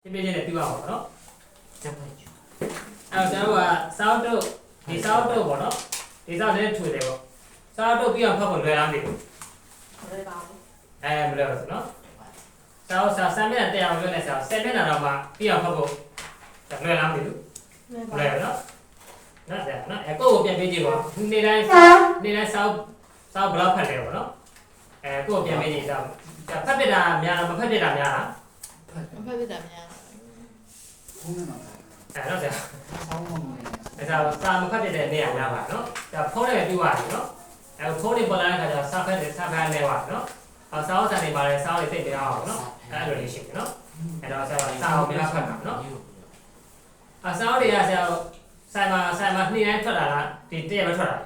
ပြပြချင်းနဲ့ပြပါအောင်နော်အဲ့တော့ကျွန်တော်ကစောက်တို့ဒီစောက်တို့ပေါ့နော်ဒီစောက်လေးထွေတယ်ပေါ့စောက်တို့ပြအောင်ဖတ်ဖို့လွယ်လားမသိဘူးလွယ်ပါဘူးမလွယ်ဘူးနော်စောက်စာ7မိနစ်တက်အောင်လွယ်နေစောက်7မိနစ်တော့မှပြအောင်ဖတ်ဖို့လွယ်လားမသိဘူးလွယ်နော်နော်ဒါနော်ကိုယ့်ကိုပြန်ပေးကြည့်ပါနေ့တိုင်းစောက်ဘလောက်ဖတ်တယ်ပေါ့နော်ကိုယ့်ကိုပြန်ပေးကြည့်စောက်ဖတ်ပြတာများလားမဖတ်ပြတာများလားမဖတ်ပြတာများနော်ဆရာစာမဖတ်တဲ့နေရာများပါနော်ဒါဖုန်းနဲ့ပြရတယ်နော်ဖုန်းနဲ့ပေါ်လာတဲ့ခါကျစာဖတ်နေပါနော်စာအုပ်စာနေပါလေစာအုပ်တွေသိပြအောင်နော်အဲ့လိုလေးရှိတယ်နော်အဲ့တော့ဆရာစာအုပ်များဖတ်တာနော်စာအုပ်တွေကဆရာဆိုင်မှာနေ့တိုင်းထွက်လာတာဒီတရက်ပဲထွက်လာ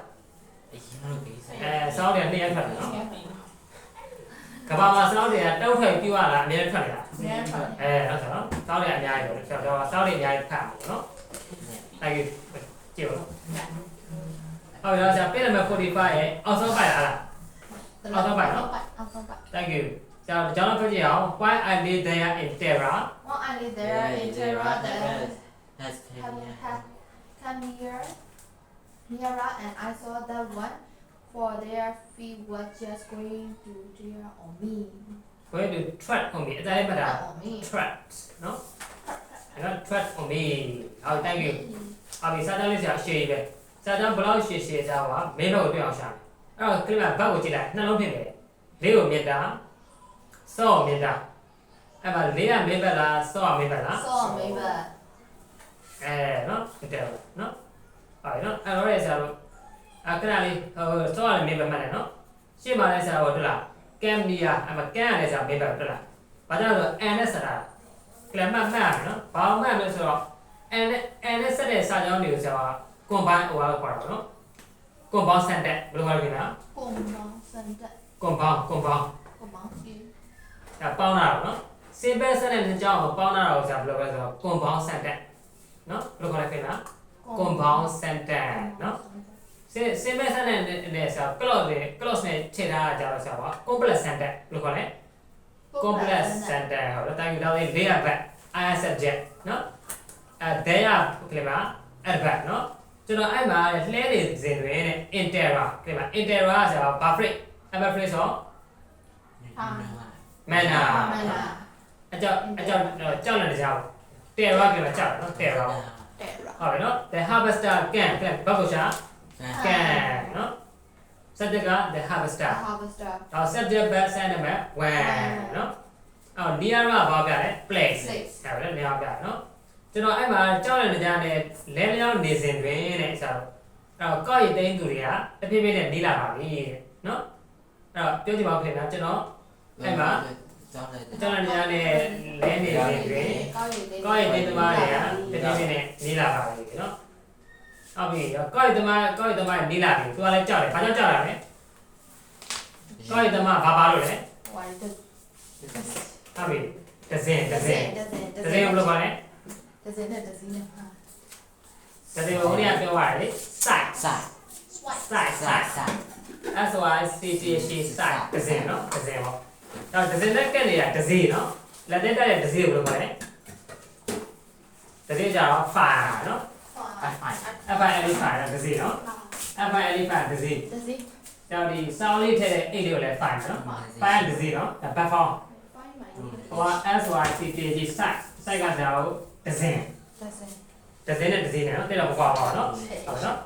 စာအုပ်တွေကနေ့တိုင်းထွက်လာနော်ကဘာမှာစာအုပ်တွေကတောက်ထွက်ပြရတာအများထွက်နေတာအများထွက်ဟုတ်တယ်နော်စာအုပ်တွေအများကြီးပဲဆရာစာအုပ်တွေအများကြီးဖတ်အောင်နော်အဲ့ဒီကြည့်ပါဟုတ်ပြီဆရာပြင်နံပါတ်45ရဲ့အောက်ဆုံးပိုက်လားအောက်ဆုံးပိုက်နော်အောက်ဆုံးပိုက် Thank you ဆရာကျွန်တော်ပြောကြည့်အောင် why I live there in terror Why I live there in terror that come nearer and I saw the one for their feet was just going to tear on me going to tread on me အဲ့ဒါလည်းမှတ်တာ tread နော်အဲ့တော့ tread on me ဟုတ် thank you ဟုတ်ပြီစာတန်းလေးဆရာအရှည်ပဲစာတန်းဘလောက်ရှည်ကြပါမင်းတို့တွေ့အောင်ရှာအဲ့တော့ခဏဘတ်ကိုကြည့်လိုက်နှလုံးဖြစ်တယ်လေးကိုမြင်တာစောမြင်တာအဲ့မှာလေးကမင်းဘက်လားစောမင်းဘက်လားစောမင်းဘက်နော်ဟုတ်တယ်နော်ဟုတ်နော်အဲ့တော့ဆရာတို့အခဏလေးစောရမင်းဘက်မှတ်တယ်နော်ရှေ့မှာလည်းဆရာတို့တွေ့လားကမ်နီယာအဲ့မှာကန်ရတယ်ဆရာမင်းဘက်တွေ့လားဘာကြောင့်လဲဆိုတော့ n နဲ့ဆက်တာကလမတ်မှတ်ရနော်ဘာမှတ်လို့ဆိုတော့ n နဲ့ဆက်တဲ့စာကြောင်းတွေကိုဆရာက combine ဟိုကတော့ခေါ်တာပေါ့နော် compound sentence ဘယ်လိုခေါ်လဲခင်ဗျာ compound sentence compound ကြီးပေါင်းတာနော် simple sentence နဲ့ကြောင်းပေါင်းတာကိုဆရာဘယ်လိုလဲဆိုတော့ compound sentence နော်ဘယ်လိုခေါ်လဲခင်ဗျာ compound sentence နော် simple sentence နဲ့ဆရာ clause နဲ့ထည့်ထားတာကြတော့ဆရာက complex sentence ဘယ်လိုခေါ်လဲ complex sentence ဟုတ်လားတာယူတော့လေးရဘက် I subject နော်they are ခင်ဗျာ adverb နော်ကျွန်တော်အဲ့မှာလှဲနေစဉ်တွင်တဲ့ interra ခင်ဗျာ interra ဆိုတာဘာ phrase adverb phrase ဆိုmanner အကြောင်းကြောက်နေကြပါ terra ခင်ဗျာကြောက်နော် terra ဟုတ်ပြီနော် the harvester can ဘာကိုရှာ can နော် subject က the harvester တော့ subject verb sentiment when နော်အော် near ကဘာပြလဲ place ဟုတ်တယ် near ပြနော်ကျွန်တော်အဲ့မှာကြောက်နေကြတဲ့လဲလျောင်းနေစဉ်တွင်တဲ့ဆိုတော့အဲ့တော့ကောက်ရည်သိန်းသူတွေကတဖြည်းဖြည်းနဲ့နေလာပါပြီတဲ့နော်အဲ့တော့ပြောကြည့်ပါဦးခင်ဗျာကျွန်တော်အဲ့မှာကြောက်နေကြတဲ့လဲနေစဉ်တွင်ကောက်ရည်သိန်းသမားတွေကတဖြည်းဖြည်းနဲ့နေလာပါပြီနော်ဟုတ်ပြီကောက်ရည်သမားနေလာပြီသူကလည်းကြောက်တယ်ဘာကြောင့်ကြောက်တာလဲကောက်ရည်သမားဘာလို့လဲဟုတ်ပြီဒဇင်ဘယ်လိုပါလဲဒဇင်နဲ့ဟိုနေ့ပြောရတယ် site site ဒဇင်နော်ဒဇင်ပေါ့တော့ဒဇင်နဲ့ကက်နေတာဒဇင်နော်လက်တက်တဲ့ဒဇင်ဘယ်လိုပါလဲဒဇင်ကြတော့ fire နော် fire ဒဇင်နော် fire ဒဇင်ကြောင့်ဒီ sound လေးထည့်တဲ့အိတ်လေးကိုလည်း fire နော် fire ဒဇင်နော် back form ဟို site ကကြောက်ဒဇင်နဲ့ဒဇင်နဲ့နော်တဲ့တော့မကွာပါဘူးနော်ဟုတ်နော်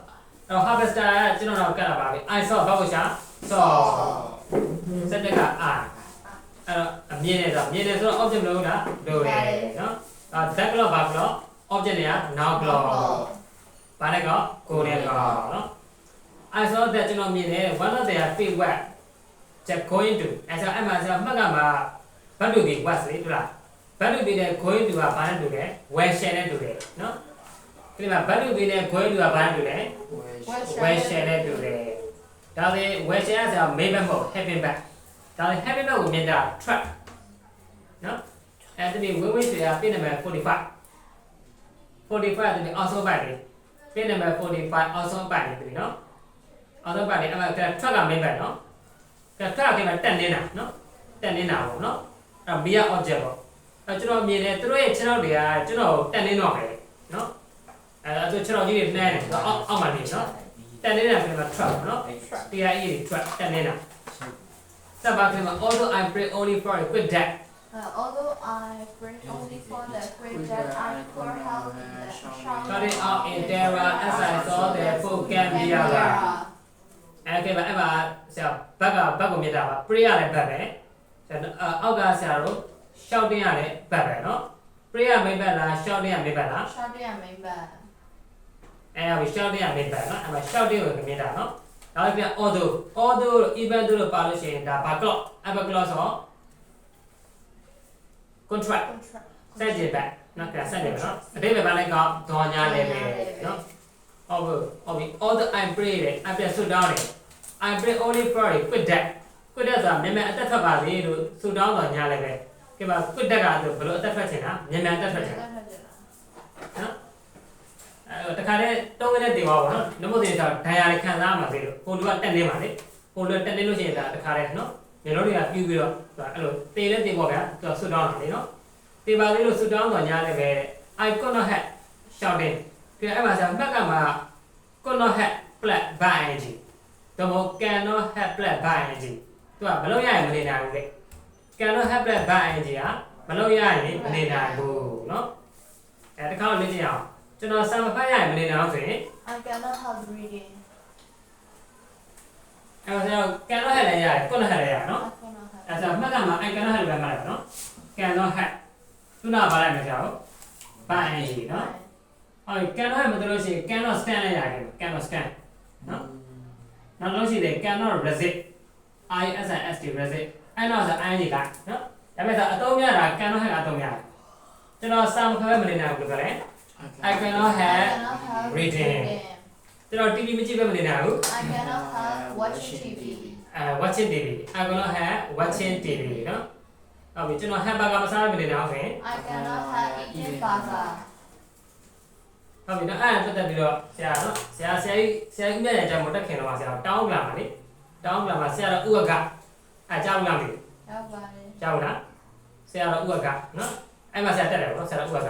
အဲ့တော့ harvester ကကျွန်တော်တော့ကတ်လာပါပြီ I saw ဘာကိုရှာ saw စက်တက I အဲ့တော့အမြင်နဲ့ဆိုတော့ object မလို့လားလို့တယ်နော်အဲ့ that clock ဘာclock object တွေက now clock ဘာလဲကောကိုရဲကောနော် I saw that ကျွန်တော်မြင်တယ် one of their feet were just going to အဲ့ဆိုအဲ့မှာဆိုမှတ်ကမှာ what to be was လေဟုတ်လားဘတ်လူပြီးတဲ့ going to ကဘာနဲ့တူလဲ where share နဲ့တူတယ်နော်ဒီမှာဘတ်လူပြီးတဲ့ going to ကဘာနဲ့တူလဲ where share နဲ့တူတယ်ဒါဆိုရင် where share ဆိုတာ main back မဟုတ် having back ဒါဆိုရင် having back ကိုမြင်တာ track နော်အဲ့ဒီဝင်းဝင်းဆိုတာပြည့်နံပါတ်45ဒီအောက်ဆုံးပိုင်းလေးပြည့်နံပါတ်45အောက်ဆုံးပိုင်းလေးပြီနော်အောက်ဆုံးပိုင်းလေးအဲ့မှာ track က main back နော် track ကမှတက်နေတာနော်တက်နေတာပေါ့နော်အဲ့ media object ပေါ့ ကျွန်တော်မြင်တယ်သူတို့ရဲ့ခြေထောက်တွေကကျွန်တော်တက်နေတော့မယ်နော်သူခြေထောက်ကြီးတွေနှမ်းတယ်အောက်မှာနေနော်တက်နေတာပြန်မှာ trap နော် TIE trap တက်နေတာစပါကမှာ although I pray only for a quick death although I pray only for the quick death I pour help in the shower started out in terror as I saw their food can be over အဲ့ကဲအဲ့မှာဆရာဘက်ကကိုမြင်တာပါ pray ရတဲ့ဘက်ပဲအောက်ကဆရာတို့ shouting ရတဲ့ဘက်ပဲနော် pray ရမိတ်ဘက်လား shouting ရမိတ်ဘက်လား shouting ရမိတ်ဘက်အဲ့ဒါ shouting ရမိတ်ဘက်နော်အဲ့မှာ shouting ကိုမြင်တာနော်နောက်ပြန် although even though လို့ပါလို့ရှိရင်ဒါဘာ clock အဲ့ဘက် clock ဆို contract စက်ကြည့်ပဲနော်ပြန်ဆက်နေမယ်နော်အတိတ်ပဲဘာလဲကဒေါ်ညာလေးပဲနော်ဟုတ်ပြီ although I pray တယ်အပြန်ဆွတောင်းတယ် I pray only for a quick death ဆိုတာမြန်အသက်ထွက်ပါစေလို့ဆွတောင်းတော်ညာလေးပဲကဲပါ quick death ကဆိုဘယ်လိုအသက်ထွက်ချင်တာမြန်အသက်ထွက်ချင်တာနော်တခါတည်းတုံးနေတဲ့တေဝါပေါ့နော်နမို့တေဆိုဒဏ်ရာတွေခံစားမှာစေလို့ဟိုလူကတက်နေပါလေဟိုလူတက်နေလို့ရှိရင်ဒါတခါတည်းနော်မျိုးတို့တွေကပြူပြီးတော့အဲ့လိုတေတဲ့တေပေါ့ဗျာသူဆွတောင်းတယ်လေနော်တေပါလေးလို့ဆွတောင်းတော်ညာလေးပဲ I could not have shouting ကဲအဲ့မှာဆရာမှတ်ကမှာ could not have black by energy တော့ cannot have black by energy သူကမလုပ်ရရင်မနေနိုင်ဘူးလေ cannot have black by energy ကမလုပ်ရရင်မနေနိုင်ဘူးเนาะအဲတခါတော့လေ့ကျင့်အောင်ကျွန်တော်စာမဖတ်ရရင်မနေနိုင်အောင်ဆိုရင် I cannot help reading အဲဆိုတော့ cannot have လည်းရတယ် could not have လည်းရเนาะအဲဆိုမှတ်ကမှာ I cannot have လည်းမှတ်လိုက်เนาะ cannot have သူနာပါလိုက်မယ်ဆရာတို့ by energy เนาะဟုတ် cannot have မတို့လို့ရှိရင် cannot stand လည်းရတယ် cannot stand เนาะနောက်လို့ရှိတယ် cannot resist ISIST resist အဲ့တော့ဆို ing ကနော်ဒါပေမဲ့အသုံးများတာ cannot have အသုံးများတယ်ကျွန်တော်စာမဖတ်မနေနိုင်ဘူးပြောတယ် I cannot have reading ကျွန်တော် TV မကြည့်ဘဲမနေနိုင်ဘူး I cannot have watching TV watching TV I cannot have watching TV နော်ဟုတ်ပြီကျွန်တော် hamburger မစားဘဲမနေနိုင်အောင်ဆိုရင် I cannot have eating burger ဟုတ်ပြီနော်အဲ့ဒါပတ်သက်ပြီးတော့ဆရာနော်ဆရာကြီးမြတ်ရကြမတက်ခင်တော့ဆရာတောင်းလာပါလေတောင်းလာမှာဆရာတော်ဥက္ကအကြောင်းလာပြီရောက်ပါတယ်ကြောက်လားဆရာတော်ဥက္ကနော်အဲ့မှာဆရာတက်တယ်ဗောနော်ဆရာတော်ဥက္က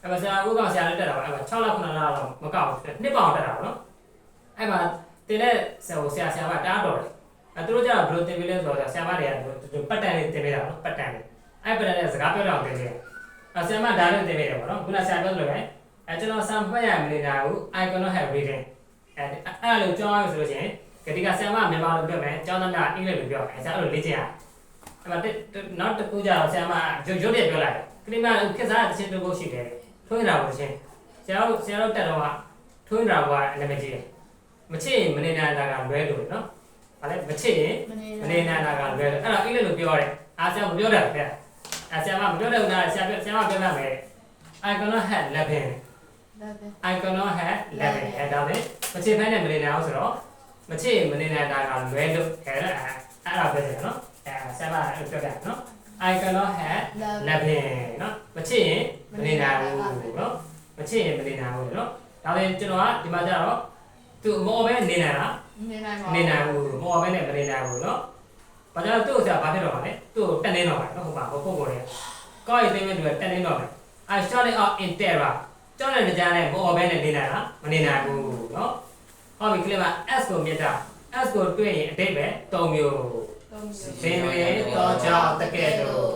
အဲ့မှာဆရာဥက္ကဆရာလည်းတက်တာပါအဲ့မှာ6လ9လလောက်မကောက်ဘူးနှစ်ပေါင်တက်တာဗောနော်အဲ့မှာတင်တဲ့ဆရာမတားတော်တယ်အဲ့သူတို့ကျတော့ဘယ်လိုတင်ပေးလဲဆိုတော့ဆရာမတွေကပတ်တန်လေးတင်ပေးတာဗောနော်ပတ်တန်လေးအဲ့ပတ်တန်လေးစကားပြောတော့တင်ပေးတယ်အဲ့ဆရာမဒါလည်းတင်ပေးတယ်ဗောနော်ခုနဆရာပြောလို့ပဲအဲ့ကျွန်တော်စာဖတ်ရမနေတာဘူး I cannot have reading အဲ့လိုကြောင်းရဆိုလို့ရှိရင်ကတိကဆရာမမြန်မာလိုပြောမယ်ကျောင်းသားများအင်္ဂလိပ်လိုပြောမယ်ဆရာအဲ့လိုလေ့ကျင့်ရအဲ့မှာနောက်တစ်ခုကျတော့ဆရာမရုပ်တရက်ပြောလိုက်ခဏမှခေတ်စားတစ်ချင်းတစ်ခုရှိတယ်ထွေးတာကိုချင်းဆရာတို့တက်တော့ကထွေးတာကအလည်းမကြည့်တယ်မချစ်ရင်မနေနိုင်တာကလွဲလို့နော်ဘာလဲမချစ်ရင်မနေနိုင်တာကလွဲလို့အဲ့တော့အင်္ဂလိပ်လိုပြောတယ်အားဆရာမပြောတယ်ဗျအဲ့ဆရာမမပြောတဲ့ဦးသားဆရာမပြောပြမယ် I cannot have 11 I cannot have 11အဲ့ဒါပဲမချစ်ဖက်နဲ့မနေနိုင်အောင်ဆိုတော့မချစ်ရင်မနေနိုင်တာကလွဲလို့အဲ့ဒါပဲနော်ဆရာမပြောပြနော် I cannot have 11နော်မချစ်ရင်မနေနိုင်ဘူးနော်မချစ်ရင်မနေနိုင်ဘူးနော်ဒါလည်းကျွန်တော်ကဒီမှာကျတော့သူမော်ပဲနေနိုင်လားနေနိုင်ဘူးမော်ပဲနဲ့မနေနိုင်ဘူးနော်ဘာကြောင့်သူ့ဆရာဘာဖြစ်တော့မှာလဲသူ့တက်နေတော့မှာနော်ဟုတ်ပါဟိုပုံပေါ်နေကောက်ရည်သိမ်းမဲ့သူကတက်နေတော့မှာ I started out in terror ကြောက်တဲ့ကြားနဲ့မော်ပဲနဲ့နေနိုင်လားမနေနိုင်ဘူးနော်ဟုတ်ပြီကလေးမ S ကိုမြတ်တာ S ကိုတွေ့ရင်အတိတ်ပဲ3မျိုးစင်တွေတော့ကြောက်တကယ်တော့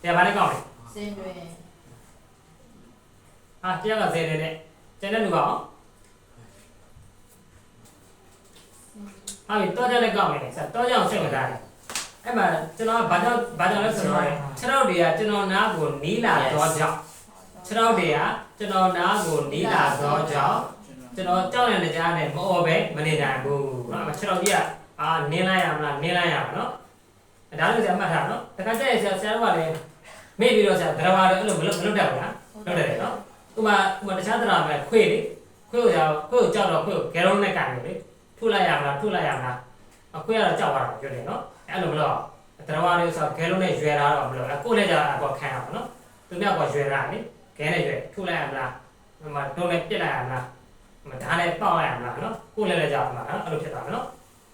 တရားဘာလဲကောင်းလဲစင်တွေတရားကစင်တွေနဲ့ကျန်တဲ့လူကအောင်ဟုတ်ပြီတော့ကြောက်လည်းကောင်းတယ်ဆက်တော့ကြောက်စိတ်ဝင်စားတယ်အဲ့မှာကျွန်တော်ကဘာကြောင့်လဲဆိုတော့ခြေထောက်တွေကကျွန်တော်နားကိုနီးလာတော့ကြောက်ခြေထောက်တွေကကျွန်တော်နားကိုနီးလာတော့ကြောက်ကျွန်တော်ကြောက်တဲ့ကြားနဲ့မအော်ပဲမနေနိုင်ဘူးနော်ခြေထောက်ကြီးကနင်းလိုက်ရမလားနင်းလိုက်ရမှာနော်ဒါလည်းဆရာမှတ်ထားနော်တခါကျရင်ဆရာတို့ကလည်းမေ့ပြီးတော့ဆရာဒရဝါတွေအဲ့လိုမလုပ်တတ်ဘူးလားလုပ်တယ်နော်ဥမာတခြားဒရဝါပဲခွေးလေခွေးကိုကြောက်တော့ခွေးကိုဂဲလုံးနဲ့ကန်တယ်လေထုလိုက်ရမလားခွေးကတော့ကြောက်သွားတာပြောတယ်နော်အဲ့လိုမလုပ်ဒရဝါတွေဆိုဂဲလုံးနဲ့ရွယ်လာတော့မလုပ်ကိုယ်လည်းကြောက်တော့ခံရအောင်နော်သူများကရွယ်လာလေဂဲနဲ့ရွယ်ထုလိုက်ရမလားတုံးနဲ့ပြစ်လိုက်ရမလားဓာတ်နဲ့ပေါက်လိုက်ရမလားနော်ကိုယ်လည်းကြောက်မှာနော်အဲ့လိုဖြစ်သွားမယ်နော်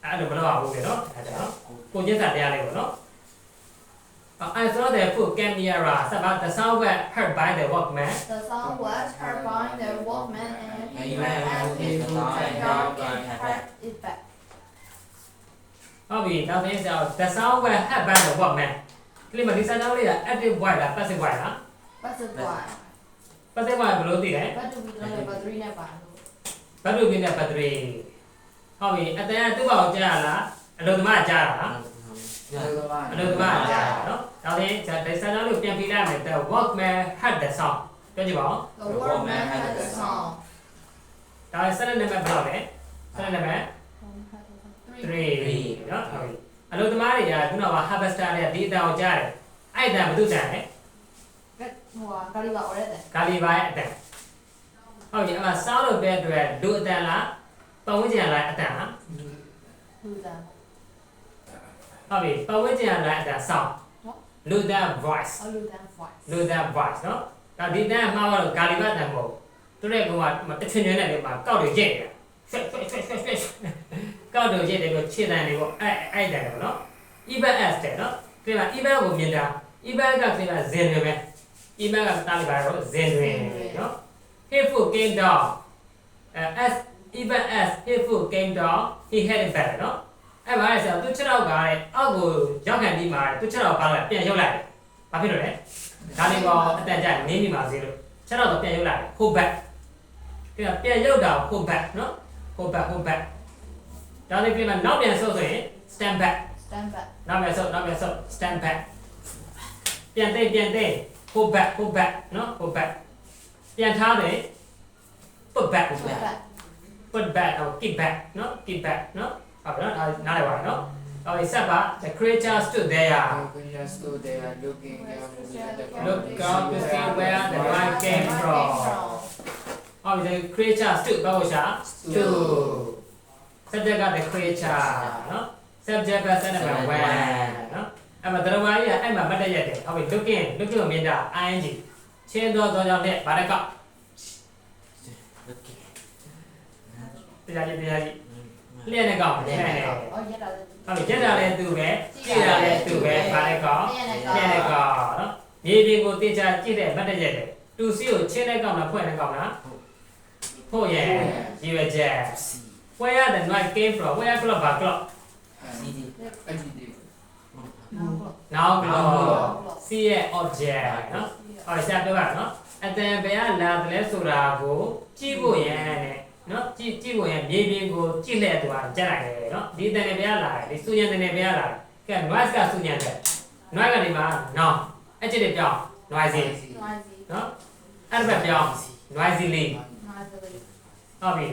အဲ့လိုမလုပ်ရဘူးလေနော်အဲ့ဒါနော်ကိုကျင်းစာတရားလေးပေါ့နော် I saw the food came nearer. About the sound were heard by the workman. The sound was heard by the workman and he ran out He into the yard and ran carried it back. ဟုတ်ပြီနောက်တစ်ချက် the sound were heard by the workman ဒီမှာဒီစာကြောင်းလေးက active voice လား passive voice လား What's the why? passive voice ဘယ်လိုသိလဲ What do we know about three net one? ဘတ်တူပြင်းတဲ့ပတ်တရီဟုတ်ပြီအတန်ကသူ့ဘောက်ကြားလားအလုံးသမားကြားတာလားအလုံးသမားကြားတာနော်နောက်တစ်ချက်ဒီစာကြောင်းလေးပြန်ပြလိုက်မယ် the workman had the sound ပြောကြည့်ပါဦး The workman had the sound. ဒါဆက်လက်နံပါတ်ဘယ်လောက်လဲဆက်လက်နံပါတ် Three. 3နော်ဟုတ်ပြီအလုံးသမားတွေကခုနက harvester နဲ့ဒီအတန်ကိုကြားတယ်အဲ့အတန်ဘယ်သူကြားလဲ Wow, kali ba already? ဂါလီဘာရဲ့အတန်ဟုတ်ပြီအမှစောင်းလို့တဲ့အတွက်လူအတန်လားပတ်ဝန်းကျင်လားအတန်လား Who that? ဟုတ်ပြီပတ်ဝန်းကျင်လားအတန်စောင်းလူအတန် voice Oh, who that voice? လူအတန် voice နော်ဒါဒီတန်မှားတော့ဂါလီဘာအတန်မဟုတ်သူတဲ့ကောင်ကတချင်ချင်နဲ့ဒီမှာကောက်တွေရိတ်တယ်ဆွဲကောက်တွေရိတ်တယ်ကိုခြေတန်တွေပေါ့အဲ့တန်တယ်နော် even as တဲ့နော်ဒီမှာ even ကိုမြင်တာ even ကဒီမှာဇင်တွေပဲ even ကတားလိုက်ပါတော့ဇင်တွေနော် Hateful came down. As even as Hateful came down, he had it better, no? အဲ့ဘာလဲဆိုတော့သူ6တော့ကလည်းအောက်ကိုရောက်ခံပြီးမှသူ6တော့ပါလာပြန်ရုပ်လိုက်တယ်။ဘာဖြစ်လို့လဲ။ဒါလေးပေါ်အတန်ကြနင်းပြီးမှစေလို့6တော့ပြန်ရုပ်လိုက်တယ် hold back ။ဒီကပြန်ရုပ်တာ hold back နော် hold back ဒါလေးပြန်နောက်ပြန်ဆုပ်ဆိုရင် stand back Stand back. နောက်ပြန်ဆုပ် stand back ပြန်သိ hold back နော် hold back ပြန်ထားတယ် put back Put back. put back or keep back နော် keep back နော်ဟုတ်ပြီနော်နားလည်ပါနော်အော်ဆက်ပါ the creature stood there looking look out to see where the light came from အော် the creature stood ဘာလို့ရှာ stood subject က the creature နော် subject က set number 1နော်အဲ့မှာတရားမကြီးကအဲ့မှာမတ်တရက်တယ်ဟုတ်ပြီ looking ကိုမြင်တာ ing ချင်းတော့ကြောင့်နဲ့ဗါရကတရားကြီးလျှက်နဲ့ကောက်တယ် Oh, yeah, that. ဟုတ်ပြီကျက်တာလည်းသူပဲကြည့်တာလည်းသူပဲဗါရကောက်လျှက်နဲ့ကောက်နော်မြေပြင်ကိုတေချာကြည့်တဲ့မတ်တရက်တယ်တူစီကိုချင်းနဲ့ကောက်လားဖွဲ့နဲ့ကောက်လားဖို့ရဲ့ဒီဝချက် where the noise came from where clock ဘာ clock now clock see ရဲ့ object နော်ဟုတ်ပြီဆက်ပြောပါနော်အတန်ဘယ်ကလာတယ်လဲဆိုတာကိုကြည့်ဖို့ရန်တဲ့နော်ကြည့်ဖို့ရန်မြေပြင်ကိုကြည့်လက်သွားကြက်လိုက်တယ်နော်ဒီအတန်ဘယ်ကလာတယ်ဒီစူညံတန်ဘယ်ကလာတယ်ကဲ noise ကစူညံတယ် noise ကနေမှာ now အကျစ်တွေပြောင်း noisy Noisy. နော်အဲ့ဒါပဲပြောင်း noisily Noisily. ဟုတ်ပြီ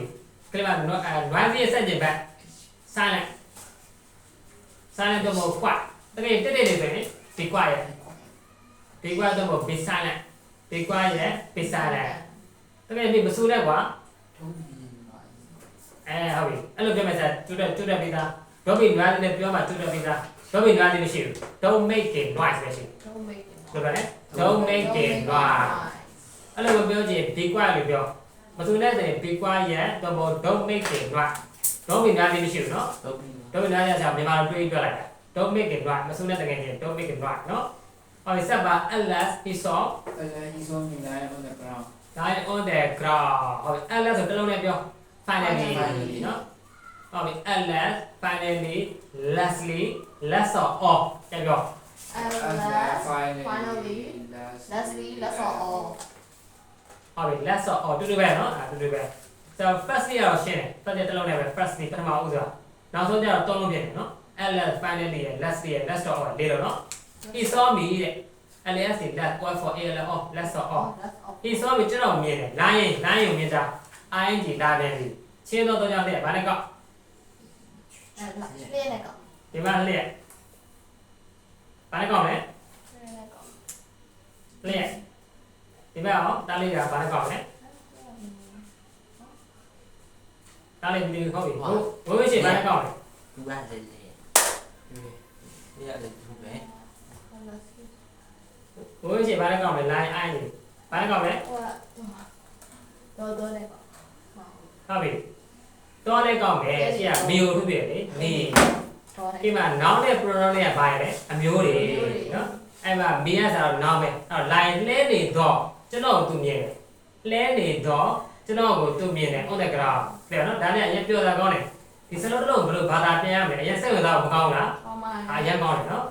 ကလေးက noisy ရဲ့ဆက်ကျင်ဘက် silent တော့မဟုတ် quiet တကယ်တက်တယ်ဆိုရင် be quiet be quiet တော့မဟုတ် be silent be quiet ရဲ့ be silent တကယ်ဒီမဆိုးတဲ့ကွာဟုတ်ပြီအဲ့လိုပြောမယ်ဆိုတူတက်ပြီးသား don't be noisy နဲ့ပြောမှတူတက်ပြီးသား don't be noisy မရှိဘူး don't make a noise မရှိဘူး Don't make it. ဟုတ်ပါနဲ့ don't make a noise အဲ့လိုပြောချင် be quiet လို့ပြောမဆိုးတဲ့ဆိုရင် be quiet ရဲ့တော့မဟုတ် don't make a noise don't be noisy မရှိဘူးနော် don't be noisy ဆိုမြန်မာလိုတွေးပြောလိုက်တာ don't make a noise မဆိုးတဲ့တကယ်ချင်း don't make a noise နော်ဟုတ်ပြီဆက်ပါ unless he saw lying on the ground ဟုတ်ပြီ unless ဆိုတစ်လုံးနဲ့ပြော finally နော်ဟုတ်ပြီ unless finally lastly last or all ပြန်ပြော Unless, finally, lastly, last of all. ဟုတ်ပြီ last or all တူတူပဲနော်တူတူပဲ so firstly ကတော့ရှင်းတယ် firstly တစ်လုံးနဲ့ပဲ firstly ပထမဦးဆိုတာနောက်ဆုံးကျတော့သုံးလုံးပြင်တယ်နော် unless finally lastly last or all လေးတော့နော် he saw me တဲ့ unless he last or for all last or all Oh, that's all. he saw me ကျွန်တော်မြင်တယ်လိုင်းရင်မြင်တာ ing လာတယ်ဒီချင်းတော့ကြောင့်တဲ့ဘာနဲ့ကောက် Clear that up. ဒီမှာလျက်ဘာနဲ့ကောက်လဲ Clear that up. လျက်ဒီမှာအောင်တားလေးကဘာနဲ့ကောက်လဲတားလေးဒီဟုတ်ပြီဘိုးရှိဘာနဲ့ကောက်လဲ Đúng là gì? Bây giờ được không bé? ဘိုးရှိဘာနဲ့ကောက်လဲ line ing ဘာနဲ့ကောက်လဲ Tôi này có. ဟုတ်ပြီတော့နဲ့ကောက်မယ်ရှိကမီကိုထုတ်ပြလေမီ Tôi ဒီ này. မှာ noun နဲ့ pronoun နဲ့ဘာလဲအမျိုးတွေနော် အဲ့မှာမီးရဆိုတော့နောက်ပဲအဲ့လိုင်းလဲနေတော့ကျွန်တော်သူမြင်တယ်လဲနေတော့ကျွန်တော်ကိုသူမြင်တယ် on the ground တဲ့နော်ဒါနဲ့အရင်ပြောတာကောင်းတယ်ဒီစလုံးတစ်လုံးဘယ်လိုဘာသာပြန်ရမလဲအရင်စိတ်ဝင်စားဖို့မကောင်းလား ကောင်းပါ အရင်ကောင်းတယ်နော်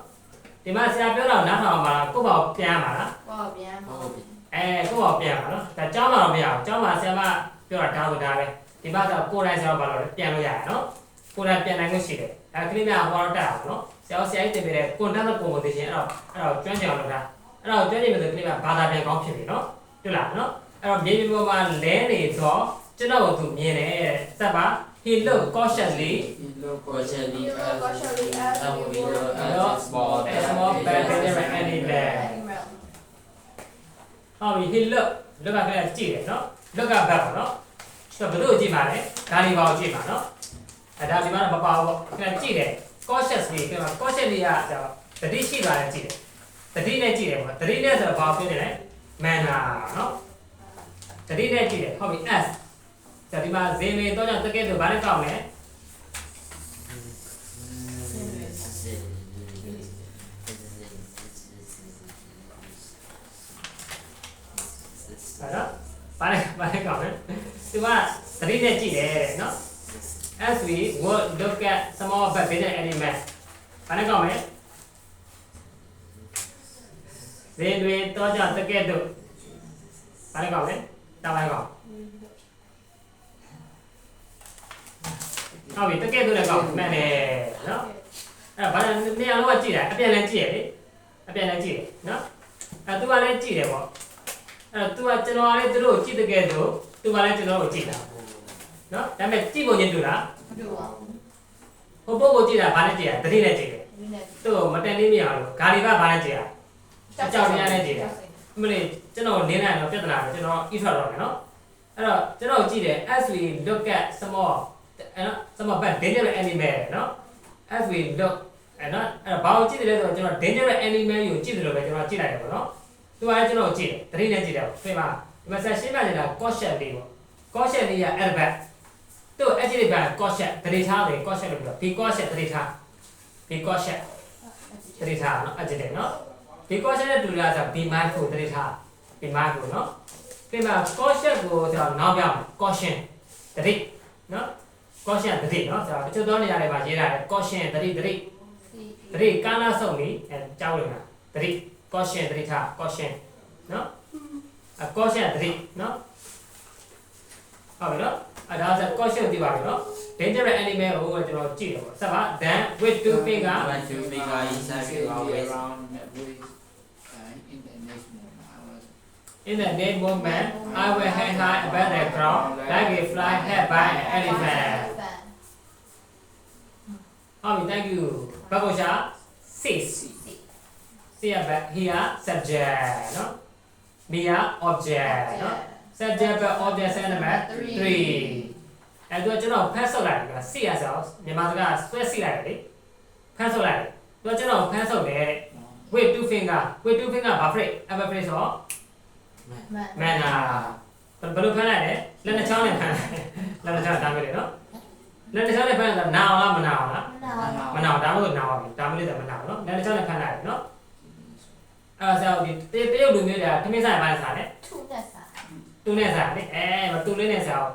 ဒီမှာဆရာပြောတော့နားထောင်မှာကိုယ့်ဘောက်ပြန်မှာလား ကောပြန်ပါ ဟုတ်ပြီ ကိုယ့်ဘောက်ပြန်မှာနော်ဒါကြောင်းမှာတော့မရအောင်ကြောင်းမှာဆရာမပြောတာဒါဆိုဒါပဲဒီမှာဆိုကိုယ်တိုင်ဆရာဘာလို့လဲပြန်လို့ရတယ်နော်ကိုယ်တိုင်ပြန်နိုင်လို့ရှိတယ်ကလေးများဟောတော့တက်အောင်နော်ဆရာကြီးတင်ပေးတဲ့ content ကိုပုံသေးချင်းအဲ့တော့ကျွမ်းကျင်အောင်လုပ်တာအဲ့တော့ကျွမ်းကျင်ပြီဆိုကလေးများဘာသာပြန်ကောင်းဖြစ်ပြီနော်တွေ့လားနော်အဲ့တော့မြေပြင်ပေါ်မှာလဲနေတော့ကျွန်တော်တို့သူမြင်တယ်စက်ပါ he look cautiously Cautiously cautiously as as we we look were at small small bag animal animal ဟောပြီ he look ကလည်းကြည့်တယ်နော် look ကဘက်ပေါ့နော်ဆိုတော့ဘယ်လိုကြည့်ပါလဲဒါဒီပါကိုကြည့်ပါနော်အဲ့ဒါဒီမှာတော့မပါဘူးပေါ့ခင်ဗျကြည့်တယ် cautiously ခင်ဗျ cautiously ကတတိရှိပါတယ်ကြည့်တယ်တတိနဲ့ကြည့်တယ်ပေါ့တတိနဲ့ဆိုတော့ဘာပြောနေလဲ manner နော်တတိနဲ့ကြည့်တယ်ဟုတ်ပြီ s ဒါဒီမှာဇင်းနေတော့ကြောင့်တကယ်တော့ဘာလဲကောက်လဲအဲ့တော့ဘာလဲကောက်လဲဒီမှာတတိနဲ့ကြည့်တယ်နော် as we would look at small but big animal ဘာလဲကောက်မယ်ဇင်းတွေတော့ကြောင့်တကယ်တော့ဘာလဲကောက်လဲတားလိုက်ကောက်ဟုတ်ပြီတကယ်တော့လည်းကောက်မှန်တယ်နော်အဲ့ဘာလဲနေရာလုံးကကြည့်တာအပြန်လည်ကြည့်ရလေအပြန်လည်ကြည့်တယ်နော်အဲ့သူကလည်းကြည့်တယ်ပေါ့အဲ့သူကကျွန်တော်ကလည်းသူတို့ကြည့်တကယ်တော့သူကလည်းကျွန်တော်ကိုကြည့်တာနော်ဒါပေမဲ့ကြည့်ပုံချင်းတူလား မတူပါဘူး ဟိုပုဂ္ဂိုလ်ကြည့်တာဘာနဲ့ကြည့်တာတတိနဲ့ကြည့်တယ် ဒီနဲ့ သူ့ကိုမတန်လေးမရအောင်လို့ဂါလီကဘာနဲ့ကြည့်တာအကြောက်တရားနဲ့ကြည့်တာအမလေးကျွန်တော်နင်းလိုက်တော့ပြဿနာပဲကျွန်တော်ဣထွက်တော့မယ်နော်အဲ့တော့ကျွန်တော်ကြည့်တယ် as we look at small အဲ့နော် small but dangerous animal နော် as we look အဲ့နော်အဲ့တော့ဘာကိုကြည့်တယ်လဲဆိုတော့ကျွန်တော် dangerous animal ကိုကြည့်တယ်လို့ပဲကျွန်တော်ကြည့်လိုက်တယ်ပေါ့နော်သူကလည်းကျွန်တော်ကြည့်တယ်တတိနဲ့ကြည့်တယ်ပေါ့ပြင်ပါဒီမှာဆက်ရှင်းပြနေတာ caution လေးပေါ့ caution လေးက advert သူ့ adjective က caution တတိထားတယ် caution လို့ပြော be caution တတိထား be caution တတိထားနော် adjective နော် be caution နဲ့တူတာဆို be mindful တတိထား be mindful နော်ပြင်ပါ caution ကိုကျွန်တော်နောက်ပြောင်း caution တတိနော် caution တတိနော်ဆိုတော့တချို့သောနေရာတွေမှာရေးထားတယ် caution တတိတတိကာနာစုံနေအဲကြောက်လို့လားတတိ caution တတိထား caution နော်အ caution တတိနော်ဟုတ်ပြီနော်အဲ့ဒါဆို caution ကြည့်ပါမယ်နော် dangerous animal ကိုကျွန်တော်ကြည့်တယ်ပေါ့ဆက်ပါ then with two finger One, two finger inside Say your waist. around that way, in the next moment, I was in the next moment I will hang high above the ground like a fly head by an elephant ဟုတ်ပြီ thank you ဘတ်ကိုရှာ six see back here subject နော် here object နော် subject ပဲ object ဆက်နံပါတ်3အဲ့တော့ကျွန်တော်ဖတ်ဆုပ်လိုက်တယ်က see ရဆိုမြန်မာစကားဆွဲစီလိုက်တယ်လေဖတ်ဆုပ်လိုက်တယ်တော့ကျွန်တော်ဖတ်ဆုပ်တယ် with two finger ဘာ phrase ever phrase ဆို manner ဘယ်လိုဖတ်လိုက်လဲလက်နှစ်ချောင်းနဲ့ဖတ်လိုက်လက်နှစ်ချောင်းဒါမျိုးလေနော်လက်တစ်ချောင်းနဲ့ဖမ်းတာနာအောင်လားမနာအောင်လားမနာအောင်ဒါမှမဟုတ်နာအောင်ဒါမှလည်းမနာအောင်နော်လက်တစ်ချောင်းနဲ့ဖမ်းလိုက်တယ်နော်အဲ့ဒါဆိုဒီတရုတ်လူမျိုးတွေကထမင်းစားဘာလဲစားလဲ ထုနဲ့စား တူနဲ့စားလေတူလေးနဲ့စား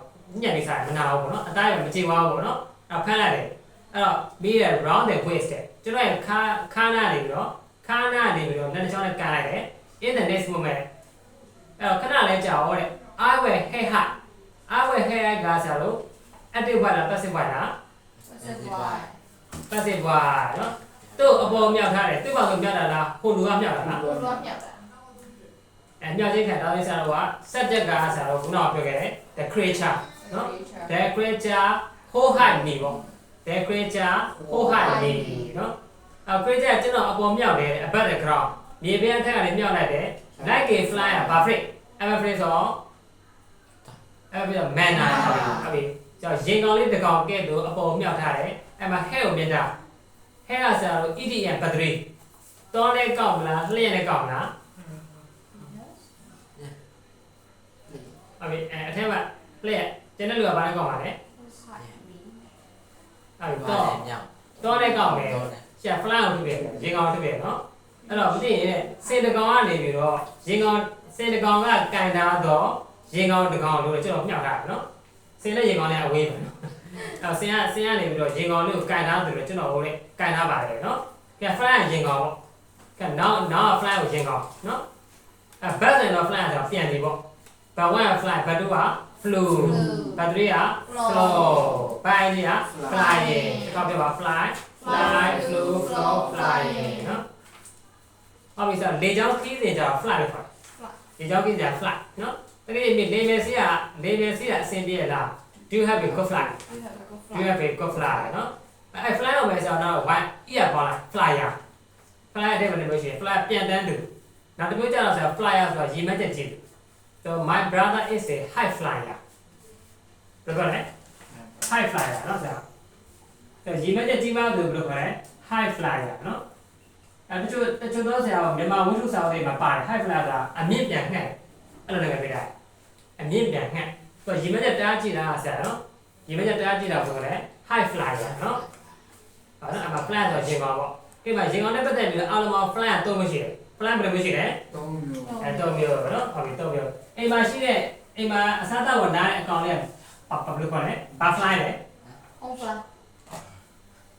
ညက်လေးစားမနာအောင်ပေါ့နော်အသားရမကြေွားဘူးပေါ့နော်အဲ့ဖမ်းလိုက်တယ်အဲ့တော့ပြီးရ round the waist တဲ့ကျွန်တော်ရခါနာနေပြီးတော့လက်တစ်ချောင်းနဲ့ကန်လိုက်တယ် in the next moment အဲ့တော့ခဏလေးကြာဟောတဲ့ I will head high ကစားလို့active ဘာလား passive ဘာလား ဆက်သွား passive ဘာနော်သူ့အပေါ်မြောက်ထားတယ်သူ့ဘာလို့မြောက်တာလားဟိုလူကမြောက်တာလား ဘုရားမြောက်တာ မြောက်ခြင်းခံတာလေးစားတော့က subject ကစားတော့ခုနကပြောခဲ့တယ် the creature နော် the creature whole height me ပေါ့ the creature whole height me နော်creature ကျွန်တော်အပေါ်မြောက်တယ် above the ground မြေပြင်ထက်ကနေမြောက်လိုက်တယ် like a fly ဘာ phrase ever phrase ဆို manner ဟုတ်ပြီကျွန်တော်ရင်ကောင်လေးတစ်ကောင်ကဲ့သို့အပေါ်မြောက်ထားတယ်အဲ့မှာ head ကိုမြင်တာ head ကဆိုတော့ EDM ပတ်တွေတောနဲ့ကောက်မလားလျှက်နဲ့ကောက်မလားဟုတ်ပြီအထက်မှာလျှက်ကျန်တဲ့လူကဘာနဲ့ကောက်ပါလဲဟုတ်ပြီတောနဲ့ကောက်မယ်ရှာ fly ကိုထုတ်ပြရင်ကောင်ထုတ်ပြနော် အဲ့တော့မသိရင်စင်တကောင်ကနေပြီးတော့ရင်ကောင်စင်တကောင်ကကန်ထားတော့ရင်ကောင်တကောင်လို့ကျွန်တော်မြှောက်ထားတယ်နော်စင်နဲ့ရင်ကောင်နဲ့အဝေးပဲနော်အဲ့စင်ကနေပြီးတော့ရင်ကောင်လေးကိုကန်ထားတယ်လို့ကျွန်တော်ဟိုလေကန်ထားပါတယ်နော်ကဲ fly ရင်ကောင်ပေါ့ကဲနောက် fly ကိုရင်ကောင်နော်အဲ့ back နဲ့တော့ fly ဆိုပြန်ပြီပေါ့ဘာ1က fly ဘာ2က flew ဘာ3က flow ဘာ2က flying ကောက်ပြပါ fly flew flow flying နော်ဟုတ်ပြီဆိုလေကြောင်းခီးစဉ်ကြတော့ fly လို့ခေါ်တယ်လေကြောင်းခီးစဉ် fly နော်တကယ်မြေလေမယ်စီးကအဆင်ပြေလား do you have a good fly do you have a good fly နော်အဲ့ fly လို့ပဲဆိုတော့ one ear ပေါ်လာ flyer flyer တဲ့ဘယ်လိုမျိုးရှိလဲ flyer ပြန်တန်းသူနောက်တစ်မျိုးကျတော့ဆို flyer ဆိုတာရေမက်ချက်ကြီး so my brother is a high flyer ဘယ်လိုလဲ high flyer နော်ဆရာရေမက်ချက်ကြီးမှသူဘယ်လိုခေါ်လဲ high flyer နော်အဲ့တချို့တော့ဆရာမြန်မာဝိသုစာအုပ်တွေမှာပါတယ် high flyer ဆိုတာအမြင့်ပြန်ငှက်အဲ့လိုလည်းပြတာအမြင့်ပြန်ငှက်ဆိုရေမက်ချက်တားကြည့်တာဆရာနော်ရေမက်ချက်တားကြည့်တာဘယ်လိုလဲ high flyer နော်အဲ့တော့အမ fly ဆိုရင်ကောင်ပေါ့ဒီမှာရင်ကောင်နဲ့ပတ်သက်ပြီးတော့အားလုံးမှာ fly သုံးမရှိတယ် fly ဘယ်လိုမျိုးရှိလဲ 3 မျိုး 3မျိုးနော်ဟုတ်ပြီ3မျိုးအိမ်မှာရှိတဲ့အိမ်မှာအစားအသောက်ကိုနားတဲ့အကောင်လေးဘာလို့ခေါ်လဲဘာ fly လဲ home fly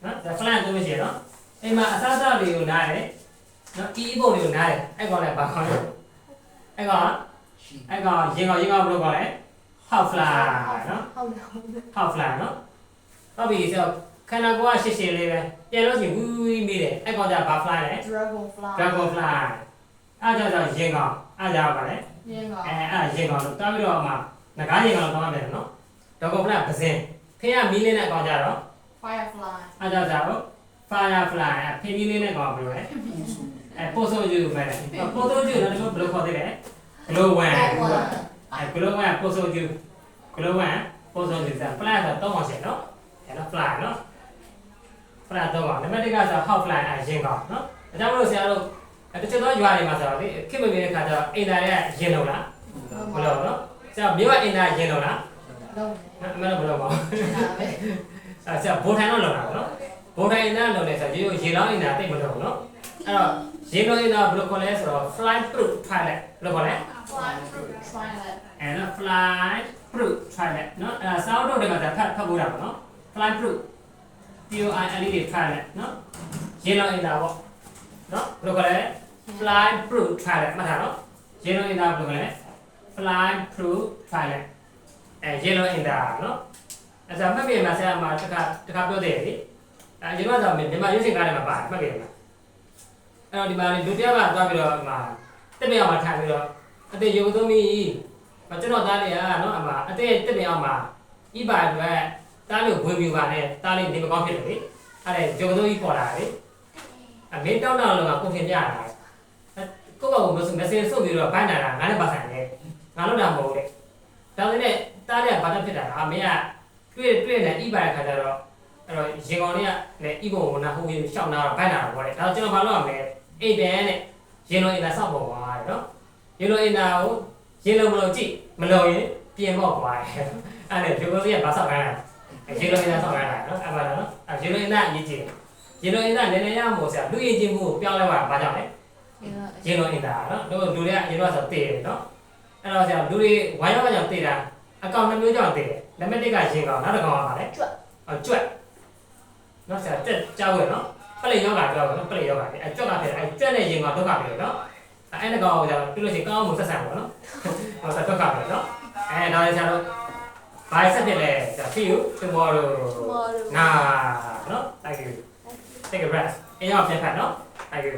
နော်ဒါ fly သုံးမရှိရနော်အိမ်မှာအစားအသောက်တွေကိုနားတယ်နော်အီးပုံတွေကိုနားတယ်အဲ့ကောင်လည်းဘာခေါ်လဲအဲ့ကောင်ရင်ကောင်ဘယ်လိုခေါ်လဲ hot fly နော် ဟုတ်တယ် hot fly နော်ဟုတ်ပြီဆိုခန္ဓာကိုယ်ကရှည်လေးပဲပြန်လို့ရှိရင်ဝီးဝီးမိတယ်အဲ့ကောင်じゃဘာ fly လဲ dragon fly dragon fly အဲ့ကြောင့်ရင်ကောင်အဲ့ကြောင့်ပါလေ ရင်ကောင် အဲ့ရင်ကောင်လို့တောက်ပြီးတော့မှငကားရင်ကောင်တော့တောင်းရတယ်နော် dragon fly ပစင်ဖေးကမီးလေးနဲ့အကောင်ကြတော့ firefly အဲ့ကြောင့်firefly ဖေးမီးလေးနဲ့ကောင်ဘယ်လိုလဲပို့ဆိုယူပဲပို့ဆိုယူတော့ဘယ်လိုခေါ်သေးလဲ glow one အဲ့ glow one ပို့ဆိုယူ glow one ပို့ဆိုယူစား fly ဆိုတော့အောင်ရှင်နော်အဲ့တော့ fly နော် fly တော့အောင်နံပါတ်1ကဆို hot fly အဲ့ရင်ကောင်နော်ဒါကြောင့်မလို့ဆရာတို့တချို့သောရွာတွေမှာဆိုတော့လေခင်မမီတဲ့ခါကျတော့အိမ်သားတွေကရင်လုံးလားဘယ်လိုနော်ဆရာမြို့ကအိမ်သားရင်လုံးလား လုံး အမှန်တော့ဘယ်လိုပါဆရာဘိုးထိုင်တော့လုံးတာနော်ဘိုးထိုင်အိမ်သားလုံးလဲဆိုတော့ရေလောင်းအိမ်သားတိတ်မလုံးဘူးနော်အဲ့တော့ရေလုံးအိမ်သားဘယ်လိုခေါ်လဲဆိုတော့ fly proof toilet ဘယ်လိုခေါ်လဲ fly through toilet အဲ့တော့ fly proof toilet နော်အဲ့ဒါစောင်းတော့တွေမှာဖတ်ဖို့တာပေါ့နော် fly proof POILED toilet နော်ရေလောင်းအိမ်သားပေါ့နော်ဘယ်လိုခေါ်လဲ fly proof toilet မှတ်ထားနော်ရေလုံးအိမ်သားဘယ်လိုခေါ်လဲ fly proof toilet ရေလုံးအိမ်သားနော်အဲ့ဒါမှတ်ပြီးမှဆရာမတခါပြောသေးတယ်လေရေလုံးဆိုမြန်မာရုပ်ရှင်ကားထဲမှာပါတယ်မှတ်ပြီးမှအဲ့တော့ဒီမှာလူတစ်ယောက်ကသွားပြီးတော့တက်မြောက်မှာထိုင်ပြီးတော့အသေးရုပ်သုံးပြီးကျွန်တော်သားလေးကနော်အမအသေးတက်မြောက်မှာဤပါအတွက်သားလေးဝင်ပြူပါနဲ့သားလေးနေမကောင်းဖြစ်တယ်လေအဲ့ဒါရုပ်သုံးကြီးပေါ်လာတယ်လေအမင်းတောင်းတော့ကကိုခင်ပြတာကိုယ့်ဘာကိုမစင်ဆုပ်ပြီးတော့ဘိုင်းနာတာငါနဲ့ပါဆိုင်တယ်ငါလို့တာမဟုတ်လေဒါနဲ့တားတဲ့ဘာတက်ဖြစ်တာအမင်းကတွေ့နေဤပါတဲ့ခါကျတော့အဲ့တော့ရင်ကောင်လေးကလည်းဤဘုံကနာဟိုးရှောက်နာတော့ဘိုင်းနာတော့ဗောလေဒါကျွန်တော်ဘာလို့ရမလဲအိမ်ပြန်နဲ့ရင်လုံးအိမ်သာဆောက်ပေါ်သွားတယ်နော်ရင်လုံးအိမ်သာကိုရင်လုံးမလို့ကြည့်မလို့ရင်ပြင်ပေါ့ကွာအဲ့ဒါဒီလိုစီကဘာဆောက်ခိုင်းတာရင်လုံးအိမ်သာဆောက်ခိုင်းတာနော်အဲ့ပါလားနော်ရင်လုံးအိမ်သာအရေးကြီးရင်လုံးအိမ်သာနည်းနည်းရမို့ဆရာလူရင်ချင်းမှုကိုပြောင်းလဲသွားတာဘာကြောင့်လဲရင်လုံးအိမ်သာနော်တို့လူတွေကရင်လုံးဆိုတည်တယ်နော်အဲ့တော့ဆရာလူတွေဝိုင်းရောက်ကြောင့်တည်တာအကောင်နှမျိုးကြောင့်တည်တယ်နံပါတ်1ကရင်ကောင်နောက်တစ်ကောင်ကပါလေကြွက်နော်ဆရာတက်ကြောက်ရနော်ပလိယောဂါကြောက်ရနော်ပလိယောဂါအဲ့ကြွက်ကဖြစ်အဲ့ကြွက်နဲ့ရင်ကောင်ဒုက္ခဖြစ်တယ်နော်အဲ့ဒါကောင်ကတွေ့လို့ရှိရင်ကောင်းမှုဆက်ဆံပါနော်ဟောဒုက္ခဖြစ်နော်အဲ့ဒါလည်းဆရာတို့ဘာဆက်ဖြစ်လဲဆရာ see you tomorrow နာနော် thank you take a breath အရင်ကပြန်ဖတ်နော် thank you